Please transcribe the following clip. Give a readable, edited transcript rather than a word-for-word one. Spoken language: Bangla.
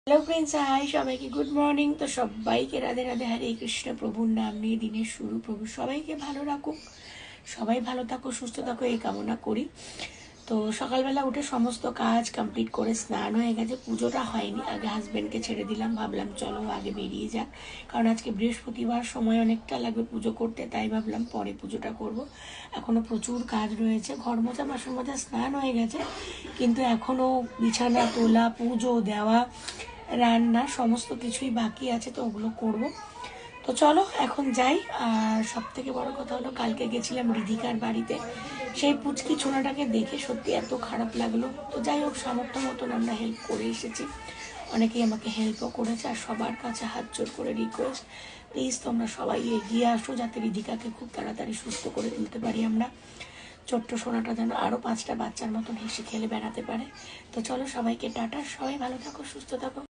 হ্যালো ফ্রেন্ডস, হাই সবাইকে গুড মর্নিং। তো সবাইকে রাধে রাধে, হরে কৃষ্ণ। প্রভুর নাম নিয়ে দিনের শুরু। প্রভু সবাইকে ভালো রাখুক, সবাই ভালো থাকো, সুস্থ থাকো, এই কামনা করি। তো সকালবেলা উঠে সমস্ত কাজ কমপ্লিট করে স্নান হয়ে গেছে। পুজোটা হয়নি, আগে হাজব্যান্ডকে ছেড়ে দিলাম, ভাবলাম চলো আগে বেরিয়ে যাক, কারণ আজকে বৃহস্পতিবার, সময় অনেকটা লাগবে পুজো করতে, তাই ভাবলাম পরে পুজোটা করব। এখনও প্রচুর কাজ রয়েছে, ঘর মোছা, বাসন মাজা, স্নান হয়ে গেছে, কিন্তু এখনও বিছানা তোলা, পুজো দেওয়া, রান্না সমস্ত কিছুই বাকি আছে, তো ওগুলো করব। তো চলো এখন যাই। আর সব থেকে বড় কথা হলো, কালকে গেছিলাম রিধিকার বাড়িতে, সেই পুচকি ছোনাটাকে দেখে সত্যি এত খারাপ লাগলো। তো যাই হোক, সামর্থ্য মতন আমরা হেল্প করে এসেছি। অনেকেই আমাকে হেল্পও করেছে, আর সবার কাছে হাত জোর করে রিকোয়েস্ট, প্লিজ তোমরা সবাই এগিয়ে আসো, যাতে রিধিকাকে খুব তাড়াতাড়ি সুস্থ করে তুলতে পারি আমরা। ছোট্ট সোনাটা যেন আরও 5টা বাচ্চার মতন হেসে খেলে বেড়াতে পারে। তো চলো, সবাইকে টাটা, সবাই ভালো থাকো, সুস্থ থাকো।